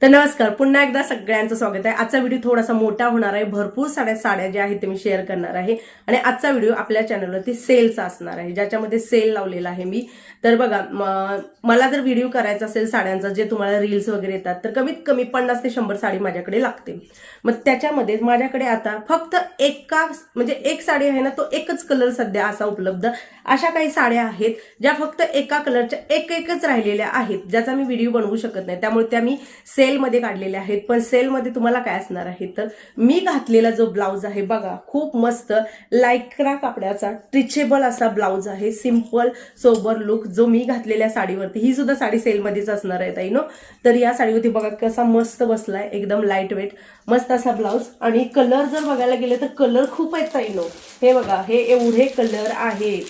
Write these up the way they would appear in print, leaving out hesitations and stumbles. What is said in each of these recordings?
तर नमस्कार, पुन्हा एकदा सगळ्यांचं स्वागत आहे। आजचा व्हिडिओ थोडासा मोठा होणार आहे। भरपूर साड्या ज्या आहेत ते मी शेअर करणार आहे आणि आजचा व्हिडिओ आपल्या चॅनलवरती सेलचा असणार आहे, ज्याच्यामध्ये सेल लावलेला आहे मी। तर बघा, मला जर व्हिडिओ करायचा असेल साड्यांचा, जे तुम्हाला रील्स वगैरे येतात, तर कमीत कमी 50 ते 100 साडी माझ्याकडे लागते। मग त्याच्यामध्ये माझ्याकडे आता फक्त एक साडी आहे ना, तो एकच कलर सध्या असा उपलब्ध। अशा काही साड्या आहेत ज्या फक्त एका कलरच्या एकच राहिलेल्या आहेत, ज्याचा मी व्हिडिओ बनवू शकत नाही, त्यामुळे त्या मी सेल मध्ये काढलेले आहेत। पण सेल मध्ये तुम्हाला काय असणार आहे, तर मी घातलेला जो ब्लाउज आहे बघा, खूप मस्त लायक्रा कपड्याचा स्ट्रेचेबल असा ब्लाउज आहे, सिंपल सोबर लुक, जो मी घातलेल्या साडीवरती, ही सुद्धा साडी सेल मध्येच असणार आहे ताईनो। तर या साडीवरती बघा कसा मस्त बसलाय, एकदम लाईट वेट मस्त असा ब्लाउज। आणि कलर जर बघायला गेले तर कलर खूप आहेत ताईनो। हे बघा, हे एवढे कलर आहेत,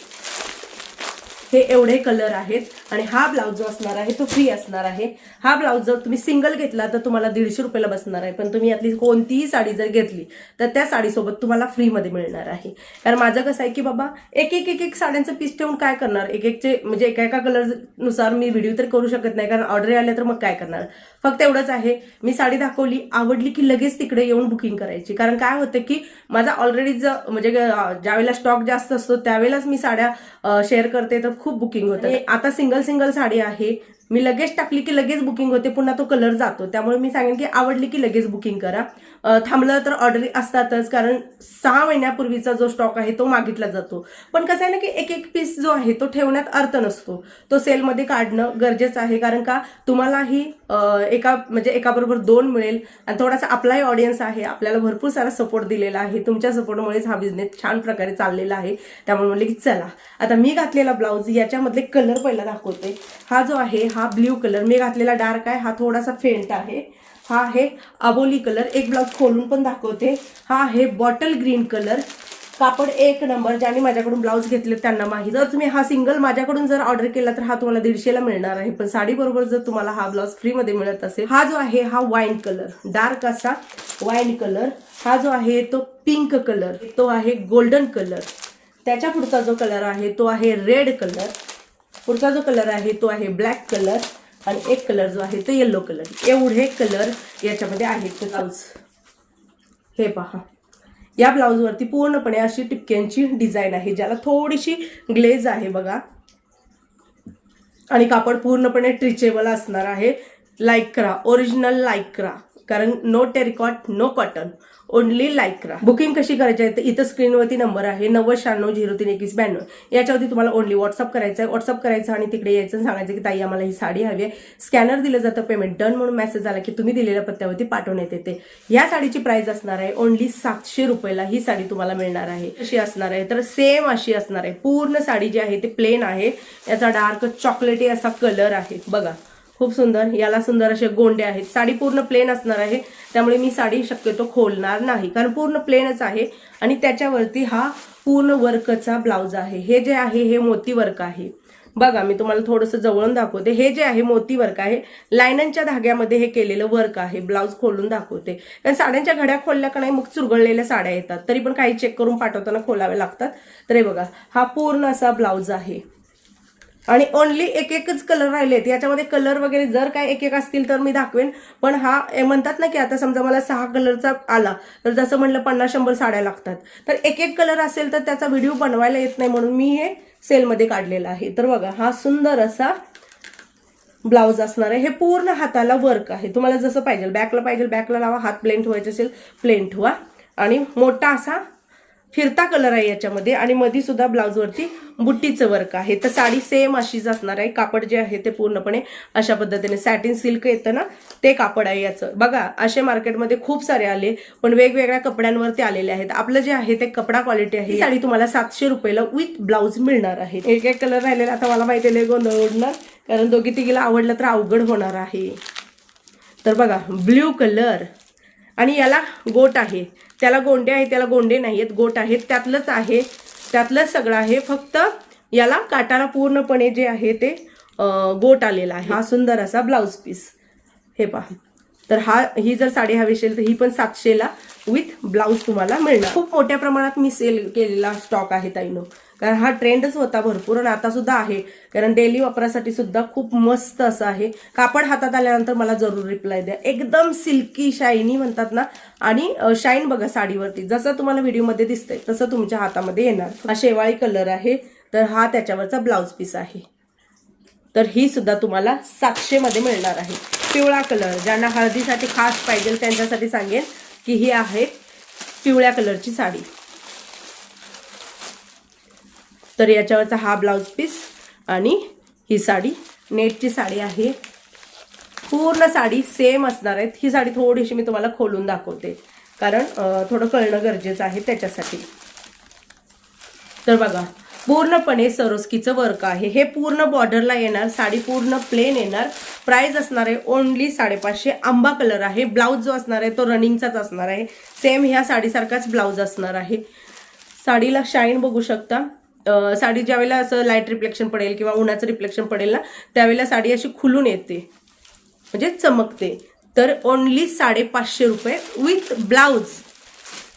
हे एवढे कलर आहेत। आणि हा ब्लाउज जो असणार आहे तो फ्री असणार आहे। हा ब्लाउज जर तुम्ही सिंगल घेतला तर तुम्हाला 150 रुपयाला बसणार आहे, पण तुम्ही यातली कोणतीही साडी जर घेतली तर त्या साडीसोबत तुम्हाला फ्री मध्ये मिळणार आहे। कारण माझं कसं आहे की बाबा, एक साड्यांचं पीस ठेवून काय करणार, म्हणजे एका कलर नुसार मी व्हिडिओ तर करू शकत नाही, कारण ऑर्डर आल्या तर मग काय करणार। फक्त एवढंच आहे, मी साडी दाखवली, आवडली की लगेच तिकडे येऊन बुकिंग करायची। कारण काय होतं की माझा ऑलरेडी म्हणजे ज्यावेळेला स्टॉक जास्त असतो त्यावेळेलाच मी साड्या शेअर करते, तर खूप बुकिंग होतं। आता सिंगल साडी आहे, मी लगेच टाकली की लगेच बुकिंग होते, पुन्हा तो कलर जातो। त्यामुळे मी सांगेन की आवडली की लगेच बुकिंग करा। थांबलं तर ऑर्डर असतातच, कारण 6 महिन्यापूर्वीचा जो स्टॉक आहे तो मागितला जातो। पण कसं आहे ना की एक पीस जो आहे तो ठेवण्यात अर्थ नसतो, तो सेलमध्ये काढणं गरजेचं आहे। कारण का, तुम्हालाही एकाबरोबर 2 मिळेल आणि थोडासा आपलाही ऑडियन्स आहे, आपल्याला भरपूर सारा सपोर्ट दिलेला आहे, तुमच्या सपोर्टमुळेच हा बिझनेस छान प्रकारे चाललेला आहे। त्यामुळे म्हणले की चला, आता मी घातलेला ब्लाउज याच्यामधले कलर पहिला दाखवते। हा जो आहे हा ब्ल्यू कलर मी घातलेला डार्क आहे, हा थोडासा फेंट आहे। हा आहे अबोली कलर, एक ब्लाउज खोलून पण दाखवते। हा आहे बॉटल ग्रीन कलर, कापड एक नंबर। ज्यांनी माझ्याकडून ब्लाउज घेतले त्यांना माहिती। जर तुम्ही हा सिंगल माझ्याकडून जर ऑर्डर केला तर हा तुम्हाला 150 मिळणार आहे, पण साडी बरोबर जर तुम्हाला हा ब्लाउज फ्री मध्ये मिळत असेल। हा जो आहे हा वाईन कलर, डार्क असा वाईन कलर। हा जो आहे तो पिंक कलर, तो आहे गोल्डन कलर। त्याच्या पुढचा जो कलर आहे तो आहे रेड कलर। पुढचा जो कलर आहे तो आहे ब्लॅक कलर आणि एक कलर जो आहे तो येलो कलर। एवढे कलर याच्यामध्ये आहेत। ब्लाउज हे पहा, या ब्लाउज वरती पूर्णपणे अशी टिपक्यांची डिझाईन आहे, ज्याला थोडीशी ग्लेज आहे बघा। आणि कापड पूर्णपणे स्ट्रेचेबल असणार आहे, लायक्रा, ओरिजिनल लायक्रा। कारण no terrycot, no cotton, only Lycra. Booking कशी करायची आहे तर इथं स्क्रीनवरती नंबर आहे 9096032192। याच्यावरती तुम्हाला ओनली व्हॉट्सअप करायचं आहे। व्हॉट्सअप करायचं आणि तिकडे यायचं, सांगायचं की ताई आम्हाला ही साडी हवी आहे। स्कॅनर दिलं जातं, पेमेंट डन म्हणून मेसेज आला की तुम्ही दिलेल्या पत्त्यावरती पाठवण्यात येते। या साडीची प्राइस असणार आहे ओनली 700 रुपयाला ही साडी तुम्हाला मिळणार आहे। कशी असणार आहे तर सेम अशी असणार आहे। पूर्ण साडी जी आहे ते प्लेन आहे, याचा डार्क चॉकलेटी असा कलर आहे बघा, खूप सुंदर। याला सुंदर असे गोंडे आहेत। साडी पूर्ण प्लेन असणार आहे, त्यामुळे मी साडी शक्यतो खोलणार नाही, कारण पूर्ण प्लेनच आहे। आणि त्याच्यावरती हा पूर्ण वर्कचा ब्लाउज आहे। हे जे आहे हे मोती वर्क आहे बघा, मी तुम्हाला थोडंसं जवळून दाखवते। हे जे आहे मोती वर्क आहे, लायननच्या धाग्यामध्ये हे केलेलं वर्क आहे। ब्लाउज खोलून दाखवते, कारण साड्यांच्या घड्या खोलल्या का नाही मग चुरगळलेल्या साड्या येतात, तरी पण काही चेक करून पाठवताना खोलावे लागतात। तर हे बघा, हा पूर्ण असा ब्लाउज आहे आणि ओनली एकच कलर राहिलेत। याच्यामध्ये कलर वगैरे जर काय एक असतील तर मी दाखवेन, पण हा म्हणतात ना की आता समजा मला 6 कलरचा आला तर जसं म्हणलं 50-100 साड्या लागतात, तर एक कलर असेल तर त्याचा व्हिडिओ बनवायला येत नाही, म्हणून मी हे सेलमध्ये काढलेला आहे। तर बघा, हा सुंदर असा ब्लाउज असणार आहे। हे पूर्ण हाताला वर्क आहे, तुम्हाला जसं पाहिजे, बॅकला लावा, हात प्लेन ठेवायचे असेल प्लेन ठेवा। आणि मोठा असा फिरता कलर आहे याच्यामध्ये, आणि मध्ये सुद्धा ब्लाउज वरती बुट्टीचं वर्क आहे। तर साडी सेम अशीच असणार आहे। कापड जे आहे ते पूर्णपणे अशा पद्धतीने सॅटिन सिल्क येतं ना, ते कापड आहे याचं बघा। असे मार्केटमध्ये खूप सारे आले, पण वेगवेगळ्या कपड्यांवरती आलेले आहेत। आपलं जे आहे ते कपडा क्वालिटी आहे। ही साडी तुम्हाला 700 रुपयाला विथ ब्लाउज मिळणार आहे। एक कलर राहिलेला, आता मला माहिती आहे गोंधळ उडणार, कारण दोघी तिघीला आवडलं तर अवघड होणार आहे। तर बघा, ब्ल्यू कलर, आणि याला गोट आहे, त्याला गोंडे आहे, त्याला गोंडे नाहीयेत, गोट आहेत, त्यातलंच आहे, त्यातलंच सगळं आहे। फक्त याला काटाला पूर्णपणे जे आहे ते गोट आलेला आहे। हा सुंदर असा ब्लाउज पीस हे पहा। तर ही जर साडी हवी असेल तर ही पण 700 ला विथ ब्लाउज तुम्हाला मिळणार। खूप मोठ्या प्रमाणात मी सेल केलेला स्टॉक आहे ताईनो, कारण हा ट्रेंडच होता भरपूर आणि आता सुद्धा आहे, कारण डेली वापरासाठी सुद्धा खूप मस्त असं आहे. कापड हातात आल्यानंतर मला जरूर रिप्लाय द्या. एकदम सिल्की शायनी म्हणतात ना, आणि शाईन बघा साडीवरती जसं तुम्हाला व्हिडिओमध्ये दिसतंय तसं तुमच्या हातामध्ये येणार. हा शेवाळी कलर आहे, तर हा त्याच्यावरचा ब्लाउज पीस आहे. तर ही सुद्धा तुम्हाला 700 मध्ये मिळणार आहे. पिवळा कलर, ज्यांना हळदीसाठी खास पाहिजे त्यांच्यासाठी सांगेन की ही आहे पिवळ्या कलरची साडी. तर याच्यावरचा हा ब्लाउज पीस आणि ही साडी नेटची साडी आहे. पूर्ण साडी सेम असणार आहे. ही साडी थोडीशी मी तुम्हाला खोलून दाखवते, कारण थोडं कळणं गरजेचं आहे त्याच्यासाठी. तर बघा, पूर्णपणे सरोस्कीचं वर्क आहे. हे पूर्ण बॉर्डरला येणार, साडी पूर्ण प्लेन येणार. प्राइस असणार आहे ओनली 550. आंबा कलर आहे. ब्लाऊज जो असणार आहे तो रनिंगचाच असणार आहे. सेम ह्या साडीसारखाच ब्लाऊज असणार आहे. साडीला शाईन बघू शकता. साडी ज्यावेळेला असं लाईट रिफ्लेक्शन पडेल किंवा उन्हाचं रिफ्लेक्शन पडेल ना, त्यावेळेला साडी अशी खुलून येते, म्हणजे चमकते. तर ओनली 550 रुपये विथ ब्लाऊज.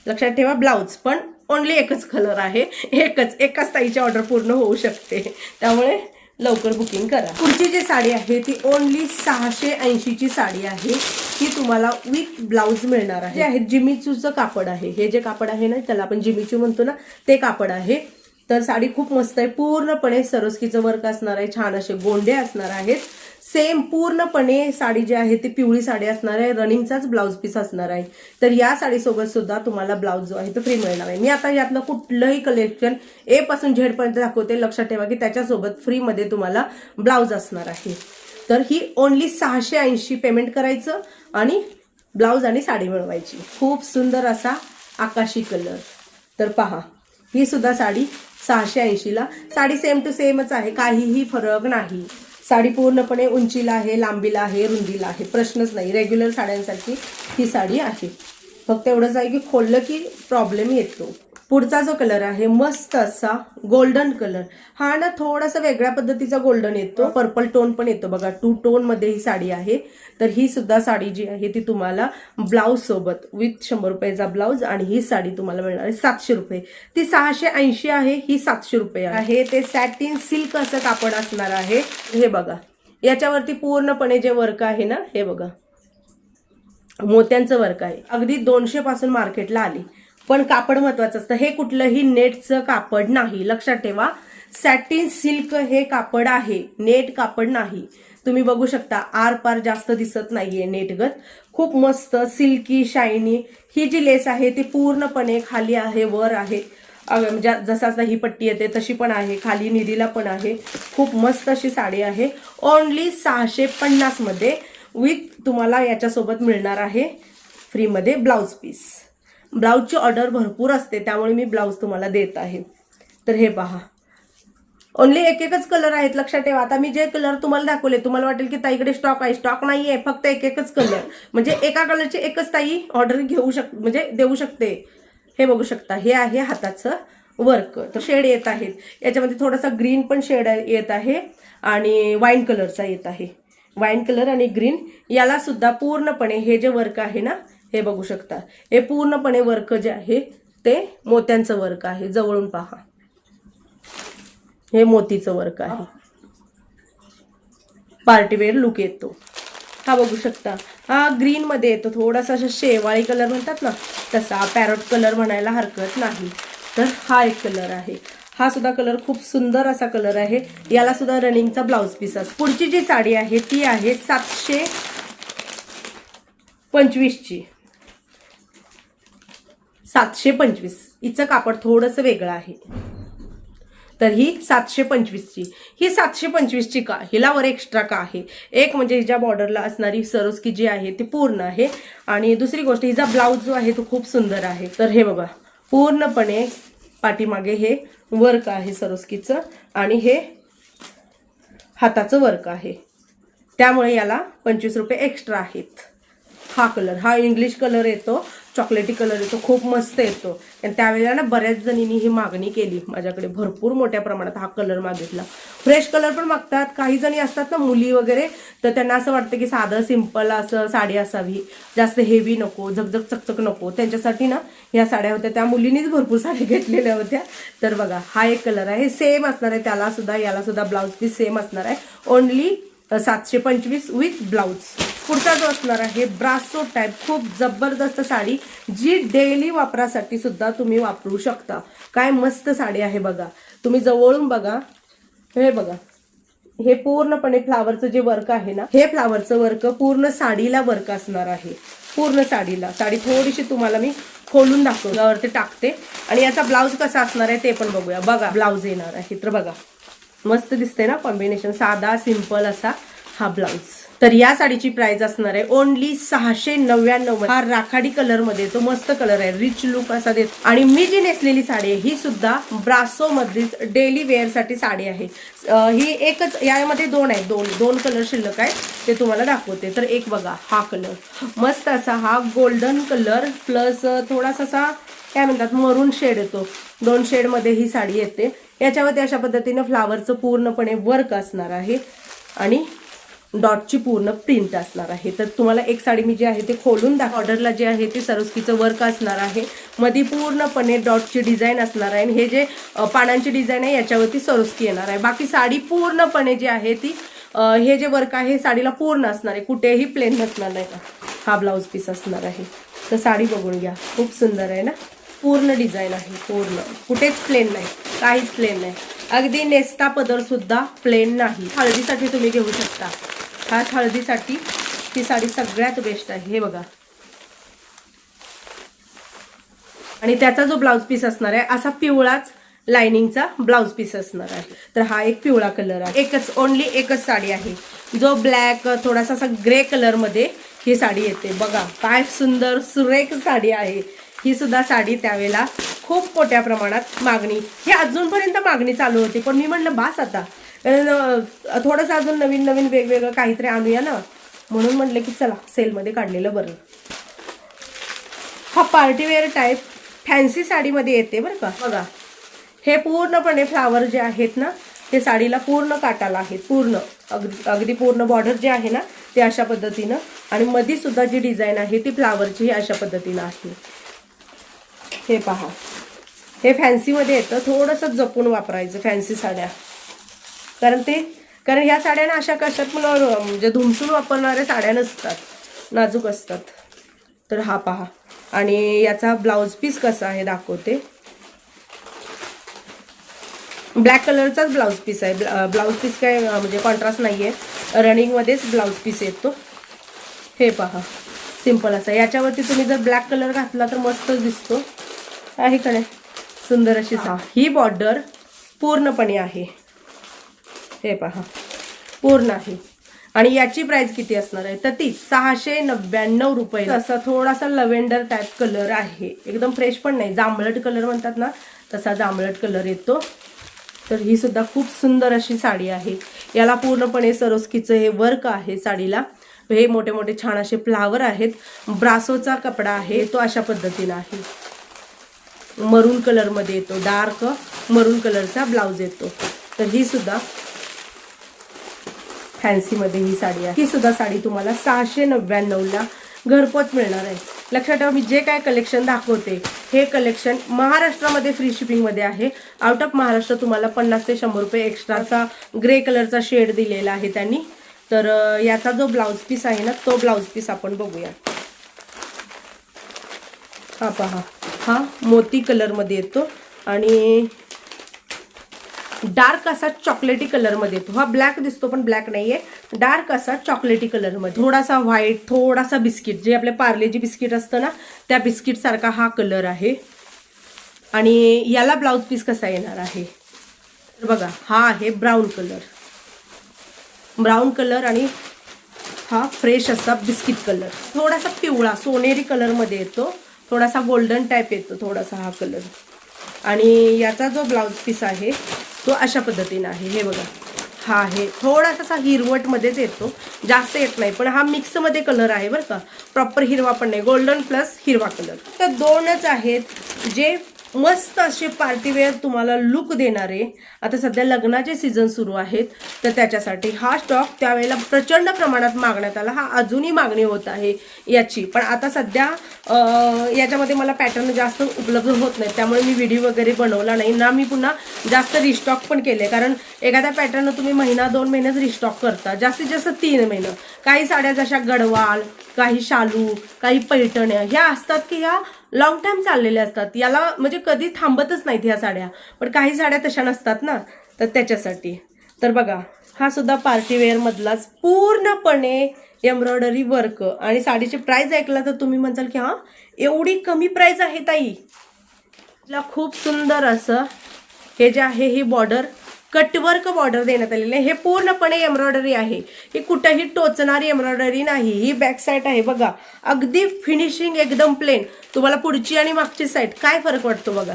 लक्षात ठेवा, ब्लाऊज पण ओनली एकच कलर आहे. एकाच ताईची ऑर्डर पूर्ण होऊ शकते, त्यामुळे लवकर बुकिंग करा. पुढची जी साडी आहे ती ओनली 680 ची साडी आहे. ही तुम्हाला विथ ब्लाऊज मिळणार आहे. जे आहे जिमीचूचं कापड आहे. हे जे कापड आहे ना, त्याला आपण जिमीचू म्हणतो ना, ते कापड आहे. तर साडी खूप मस्त आहे. पूर्णपणे सरोस्कीचं वर्क असणार आहे. छान असे गोंडे असणार आहेत. सेम पूर्णपणे साडी जी आहे ती पिवळी साडी असणार आहे. रनिंगचाच ब्लाऊज पीस असणार आहे. तर या साडीसोबत सुद्धा तुम्हाला ब्लाऊज जो आहे तो फ्री मिळणार आहे. मी आता यातलं कुठलंही कलेक्शन ए पासून झेड पर्यंत दाखवते. लक्षात ठेवा की त्याच्यासोबत फ्रीमध्ये तुम्हाला ब्लाऊज असणार आहे. तर ही ओनली 680 पेमेंट करायचं आणि ब्लाऊज आणि साडी मिळवायची. खूप सुंदर असा आकाशी कलर. तर पहा, ही सुद्धा साडी 680 ला. साडी सेम टू सेमच आहे, काहीही फरक नाही. साडी पूर्णपणे उंचीला आहे, लांबीला आहे, रुंदीला आहे, प्रश्नच नाही. रेग्युलर साड्यांसारखी ही साडी आहे. फक्त एवढंच आहे की खोललं की प्रॉब्लेम येतो. पुढचा जो कलर आहे मस्त असा गोल्डन कलर. हा ना थोडासा वेगळ्या पद्धतीचा गोल्डन येतो. पर्पल टोन पण येतो बघा. 2 टोन मध्ये ही साडी आहे. तर ही सुद्धा साडी जी आहे ती तुम्हाला ब्लाऊज सोबत विथ 100 रुपयाचा ब्लाऊज आणि ही साडी तुम्हाला मिळणार आहे 700 रुपये. ती 680 आहे, ही 700 रुपये आहे. ते सॅटिन सिल्क असं कापड असणार आहे. हे बघा, याच्यावरती पूर्णपणे जे वर्क आहे ना, हे बघा मोत्यांचं वर्क आहे. अगदी 200 पासून मार्केटला आली. पण कापड महत्वाचं असतं. हे कुठलंही नेटचं कापड नाही. लक्षात ठेवा, सॅटिन सिल्क हे कापड आहे, नेट कापड नाही. तुम्ही बघू शकता आर पार जास्त दिसत नाहीये नेटगत. खूप मस्त सिल्की शायनी. ही जी लेस आहे ती पूर्णपणे खाली आहे, वर आहे. जसा ही पट्टी येते तशी पण आहे, खाली निधीला पण आहे. खूप मस्त अशी साडी आहे. ओनली 650 मध्ये विथ तुम्हाला याच्यासोबत मिळणार आहे फ्रीमध्ये ब्लाऊज पीस. ब्लाऊजची ऑर्डर भरपूर असते, त्यामुळे मी ब्लाऊज तुम्हाला देत आहे. तर हे पहा, ओनली एकच कलर आहेत. लक्षात ठेवा, आता मी जे कलर तुम्हाला दाखवले, तुम्हाला वाटेल की ताईकडे स्टॉक आहे. स्टॉक नाहीये, फक्त एकच कलर. म्हणजे एका कलरची एकच ताई ऑर्डर घेऊ म्हणजे देऊ शकते. हे बघू शकता, हे आहे हाताचं वर्क. तर शेड येत आहेत याच्यामध्ये. थोडासा ग्रीन पण शेड येत आहे आणि वाईन कलरचा येत आहे. वाईन कलर आणि ग्रीन. याला सुद्धा पूर्णपणे हे जे वर्क आहे ना, हे बघू शकता. हे पूर्णपणे वर्क जे आहे ते मोत्यांचं वर्क आहे. जवळून पहा, हे मोतीचं वर्क आहे. पार्टीवेअर लुक येतो. हा बघू शकता, हा ग्रीन मध्ये येतो. थोडासा शेवाळी कलर म्हणतात ना तसा, पॅरोट कलर म्हणायला हरकत नाही. तर हा एक कलर आहे. हा सुद्धा कलर खूप सुंदर असा कलर आहे. याला सुद्धा रनिंगचा ब्लाऊज पीस असतो. पुढची जी साडी आहे ती आहे 725 ची. 725. हिचं कापड थोडंसं वेगळं आहे. तर ही 725 ची. ही 725 ची का, हिला वर एक्स्ट्रा का आहे? एक म्हणजे हिच्या बॉर्डरला असणारी सरोस्की जी आहे ती पूर्ण आहे, आणि दुसरी गोष्ट हिचा ब्लाऊज जो आहे तो खूप सुंदर आहे. तर हे बघा, पूर्णपणे पाठीमागे हे वर्क आहे सरोस्कीचं आणि हे हाताचं वर्क आहे. त्यामुळे याला 25 रुपये एक्स्ट्रा आहेत. हा कलर, हा इंग्लिश कलर येतो, चॉकलेटी कलर येतो, खूप मस्त येतो. आणि त्यावेळेला ना बऱ्याच जणींनी ही मागणी केली माझ्याकडे, भरपूर मोठ्या प्रमाणात हा कलर मागितला. फ्रेश कलर पण मागतात, काही जणी असतात ना मुली वगैरे, तर त्यांना असं वाटतं की साधं सिंपल असं साडी असावी, जास्त हेवी नको, झगझग चकचक नको, त्यांच्यासाठी ना ह्या साड्या होत्या. त्या मुलींनीच भरपूर साड्या घेतलेल्या होत्या. तर बघा हा एक कलर आहे, सेम असणार आहे, त्याला सुद्धा याला सुद्धा ब्लाऊज पीस सेम असणार आहे, ओनली 725 विथ ब्लाऊज. पुढचा जो असणार आहे ब्रासो टाईप, खूप जबरदस्त साडी, जी डेली वापरासाठी सुद्धा तुम्ही वापरू शकता. काय मस्त साडी आहे बघा, तुम्ही जवळून बघा. हे बघा, हे पूर्णपणे फ्लावरचं जे वर्क आहे ना, हे फ्लावरचं वर्क पूर्ण साडीला वर्क असणार आहे, पूर्ण साडीला. साडी थोडीशी तुम्हाला मी खोलून दाखवल्यावरती टाकते. आणि याचा ब्लाऊज कसा असणार आहे ते पण बघूया. बघा ब्लाऊज येणार आहे, तर बघा मस्त दिसते ना कॉम्बिनेशन, साधा सिंपल असा हा ब्लाऊज. तर या साडीची प्राइस असणार आहे ओनली 699. हा राखाडी कलर मध्ये येतो, मस्त कलर आहे, रिच लुक असा देतो. आणि मी जी नेसलेली साडी आहे ही सुद्धा ब्रासो मधलीच डेली वेअर साठी साडी आहे. ही एकच, यामध्ये दोन आहेत, दोन कलर शिल्लक आहे, ते तुम्हाला दाखवते. तर एक बघा हा कलर, मस्त असा हा गोल्डन कलर प्लस थोडासा असा काय म्हणतात मरून शेड येतो, 2 शेड मध्ये ही साडी येते. याच्यावरती अशा पद्धतीने फ्लावरचं पूर्णपणे वर्क असणार आहे आणि डॉटची पूर्ण प्रिंट असणार आहे. तर तुम्हाला एक साडी मी जी आहे ते खोलून ऑर्डरला जे आहे ते सरोस्कीचं वर्क असणार आहे, मध्ये पूर्णपणे डॉटची डिझाईन असणार आहे. आणि हे जे पानांची डिझाईन आहे याच्यावरती सरोस्की येणार आहे. बाकी साडी पूर्णपणे जी आहे ती हे जे वर्क आहे साडीला पूर्ण असणार आहे, कुठेही प्लेन नसणार नाही. हा ब्लाऊज पीस असणार आहे. तर साडी बघून घ्या, खूप सुंदर आहे ना, पूर्ण डिझाईन आहे, पूर्ण कुठेच प्लेन नाही, काहीच प्लेन नाही. अगदी नेस्ता पदर सुद्धा प्लेन नाही. हळदीसाठी तुम्ही घेऊ शकता, खास हळदीसाठी ही साडी सगळ्यात बेस्ट आहे. हे बघा, आणि त्याचा जो ब्लाऊज पीस असणार आहे असा पिवळाच लाइनिंगचा ब्लाऊज पीस असणार आहे. तर हा एक पिवळा कलर आहे, एकच ओनली एकच साडी आहे, जो ब्लॅक थोडासा असा ग्रे कलर मध्ये ही साडी येते. बघा काय सुंदर सुरेख साडी आहे ही सुद्धा साडी. त्यावेळेला खूप मोठ्या प्रमाणात मागणी, ही अजूनपर्यंत मागणी चालू होती, पण मी म्हणलं बास आता, थोडंसं अजून नवीन नवीन वेगवेगळं काहीतरी आणूया ना, म्हणून म्हटलं की चला सेलमध्ये काढलेलं बरं. हा पार्टीवेअर टाईप फॅन्सी साडीमध्ये येते बरं का. बघा हे पूर्णपणे फ्लावर जे आहेत ना ते साडीला पूर्ण काटाला आहेत, पूर्ण अगदी पूर्ण बॉर्डर जे आहे ना ते अशा पद्धतीनं, आणि मध्ये सुद्धा जी डिझाईन आहे ती फ्लावरची ही अशा पद्धतीनं आहे. हे पहा, हे फॅन्सीमध्ये येतं, थोडंसं जपून वापरायचं फॅन्सी साड्या, कारण ह्या साड्या अशा कशात म्हणजे धुमसून वापरणाऱ्या साड्या नसतात, नाजूक असतात. तर हा पहा, आणि याचा ब्लाऊज पीस कसा आहे दाखवते. ब्लॅक कलरचाच ब्लाऊज पीस आहे, ब्लाऊज पीस काय म्हणजे कॉन्ट्रास्ट नाहीये, रनिंगमध्येच ब्लाऊज पीस येतो. हे पहा सिंपल असा, याच्यावरती तुम्ही जर ब्लॅक कलर घातला तर मस्तच दिसतो, आहे का नाही, सुंदर अशी ही बॉर्डर पूर्णपणे आहे. हे पहा पूर्ण आहे. आणि याची प्राइस किती असणार आहे तर ती 699 रुपये. असा थोडासा लव्हेंडर टाईप कलर आहे, एकदम फ्रेश पण नाही, जांभळट कलर म्हणतात ना तसा जांभळट कलर येतो. तर ही सुद्धा खूप सुंदर अशी साडी आहे. याला पूर्णपणे सरोस्कीचं हे वर्क आहे साडीला, हे मोठे मोठे छान असे फ्लावर आहेत. ब्रासोचा कपडा आहे तो अशा पद्धतीने आहे, मरून कलर मध्ये येतो, डार्क मरून कलरचा ब्लाऊज येतो. तर ही सुद्धा फॅन्सी मध्ये ही साडी आहे. ही सुद्धा साडी तुम्हाला 699 ला घरपोच मिळणार आहे. लक्षात ठेवा, मी जे काय कलेक्शन दाखवते हे कलेक्शन महाराष्ट्रामध्ये फ्री शिपिंग मध्ये आहे. आउट ऑफ महाराष्ट्र तुम्हाला 50 ते 100 रुपये एक्स्ट्राचा ग्रे कलरचा शेड दिलेला आहे त्यांनी. तर याचा जो ब्लाऊज पीस आहे ना तो ब्लाऊज पीस आपण बघूया. हा पहा, हा मोती कलर मध्ये येतो आणि डार्क असा चॉकलेटी कलर मध्ये येतो. हा ब्लॅक दिसतो पण ब्लॅक नाहीये, डार्क असा चॉकलेटी कलर मध्ये, थोडासा व्हाईट, थोडासा बिस्किट, जे आपले पार्लेजी बिस्किट असतं ना त्या बिस्किट सारखा हा कलर आहे. आणि याला ब्लाऊज पीस कसा येणार आहे तर बघा, हा आहे ब्राऊन कलर आणि हा फ्रेश असा बिस्किट कलर, थोडासा पिवळा सोनेरी कलर मध्ये येतो, थोडासा गोल्डन टाइप येतो थोडासा हा कलर. आणि याचा जो ब्लाऊज पीस आहे तो अशा पद्धतीने आहे. हे बघा, हा आहे थोडासा हिरवट मध्येच येतो, जास्त येत नाही, पण हा मिक्स मध्ये कलर आहे बरं का, प्रॉपर हिरवा पण नाही, गोल्डन प्लस हिरवा कलर. तर दोनच आहेत जे मस्त असे पार्टीवेअर तुम्हाला लुक देणारे. आता सध्या लग्नाचे सीझन सुरू आहेत, तर त्याच्यासाठी हा स्टॉक त्यावेळेला प्रचंड प्रमाणात मागण्यात आला. हा अजूनही मागणी होत आहे याची, पण आता सध्या याच्यामध्ये मला पॅटर्न जास्त उपलब्ध होत नाही, त्यामुळे मी व्हिडिओ वगैरे बनवला नाही ना. मी पुन्हा जास्त रिस्टॉक पण केले, कारण एखाद्या पॅटर्न तुम्ही महिना 2 महिन्यात रिस्टॉक करता, जास्तीत जास्त 3 महिने. काही साड्या जशा गडवाल, काही शालू, काही पैठण्या ह्या असतात की ह्या लॉंग टाइम चाललेल्या असतात, याला म्हणजे कधी थांबतच नाहीत ह्या साड्या. पण काही साड्या तशा नसतात ना, तर त्याच्यासाठी. तर बघा हा सुद्धा पार्टीवेअर मधलाच पूर्णपणे एम्ब्रॉयडरी वर्क. आणि साडीची प्राइस ऐकला तर तुम्ही म्हणाल की हा एवढी कमी प्राइस आहे ताई. खूप सुंदर असं हे जे आहे ही बॉर्डर कटवर्क बॉर्डर देण्यात आलेली आहे. हे पूर्णपणे एम्ब्रॉयडरी आहे, ही कुठेही टोचणारी एम्ब्रॉयडरी नाही. ही बॅक साईड आहे बघा, अगदी फिनिशिंग एकदम प्लेन. तुम्हाला पुढची आणि मागची साईड काय फरक वाटतो बघा,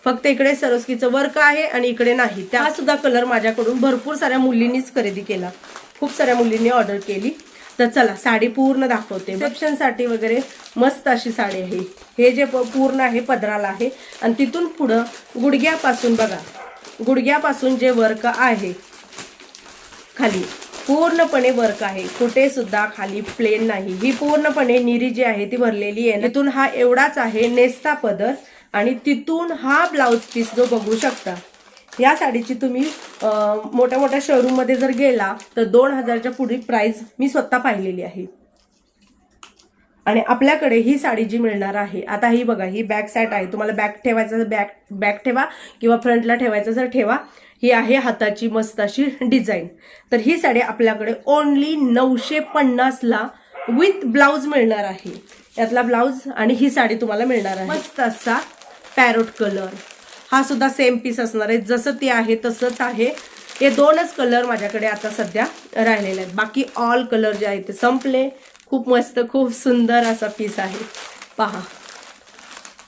फक्त इकडे सरोस्कीचं वर्क आहे आणि इकडे नाही. त्या सुद्धा कलर माझ्याकडून भरपूर साऱ्या मुलींनीच खरेदी केला, खूप साऱ्या मुलींनी ऑर्डर केली. तर चला साडी पूर्ण दाखवते. रिसेप्शनसाठी वगैरे मस्त अशी साडी आहे. हे जे पूर्ण आहे पदराला आहे, आणि तिथून पुढं गुडघ्यापासून बघा, गुडघ्यापासून जे वर्क आहे खाली पूर्णपणे वर्क आहे, कुठे सुद्धा खाली प्लेन नाही. ही पूर्णपणे निरी जी आहे ती भरलेली आहे. तिथून हा एवढाच आहे नेस्ता पदर, आणि तिथून हा ब्लाउज पीस जो बघू शकता. या साडीची तुम्ही मोठ्या मोठ्या शोरूम मध्ये जर गेला तर 2000च्या पुढे प्राइस मी स्वतः पाहिलेली आहे. आणि आपल्याकडे ही साडी जी मिळणार आहे, आता ही बघा, ही बॅक साईड आहे. तुम्हाला बॅक ठेवायचं तर बॅक ठेवा, किंवा फ्रंटला ठेवायचं तर ठेवा. ही आहे हाताची मस्त अशी डिझाईन. तर ही साडी आपल्याकडे ओनली 950ला विथ ब्लाउज मिळणार आहे. यातला ब्लाउज आणि ही साडी तुम्हाला मिळणार आहे. मस्त असा पॅरोट कलर, हा सुद्धा सेम पीस असणार आहे, जसं ती आहे तसंच आहे. हे दोनच कलर माझ्याकडे आता सध्या राहिलेले आहेत, बाकी ऑल कलर जे आहेत ते संपले. खूप मस्त खूप सुंदर असा पीस आहे पहा.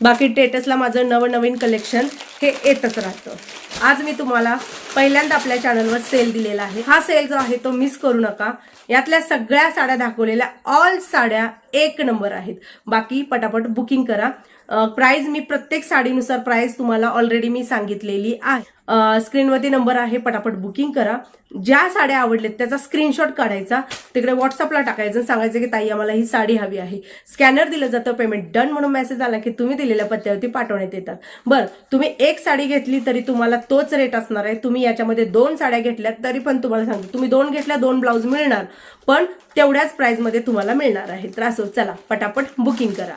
बाकी स्टेटसला माझं नवनवीन कलेक्शन हे येतच राहतं. आज मी तुम्हाला पहिल्यांदा आपल्या चॅनलवर सेल दिलेला आहे. हा सेल जो आहे तो मिस करू नका. यातल्या सगळ्या साड्या दाखवलेल्या ऑल साड्या 1 नंबर आहेत. बाकी पटापट बुकिंग करा. प्राइस मी प्रत्येक साडीनुसार प्राइस तुम्हाला ऑलरेडी मी सांगितलेली आहे. स्क्रीनवरती नंबर आहे, पटापट बुकिंग करा. ज्या साड्या आवडल्यात त्याचा स्क्रीनशॉट काढायचा, तिकडे व्हॉट्सअपला टाकायचं, सांगायचं की ताई आम्हाला ही साडी हवी आहे. स्कॅनर दिलं जातं, पेमेंट डन म्हणून मेसेज आला की तुम्ही दिलेल्या पत्त्यावरती पाठवण्यात येतात. बरं, तुम्ही एक साडी घेतली तरी तुम्हाला तोच रेट असणार आहे. तुम्ही याच्यामध्ये 2 साड्या घेतल्या तरी पण तुम्हाला सांगतो, तुम्ही 2 घेतल्या 2 ब्लाउज मिळणार, पण तेवढ्याच प्राइस मध्ये तुम्हाला मिळणार आहे. तर असो, चला पटापट बुकिंग करा.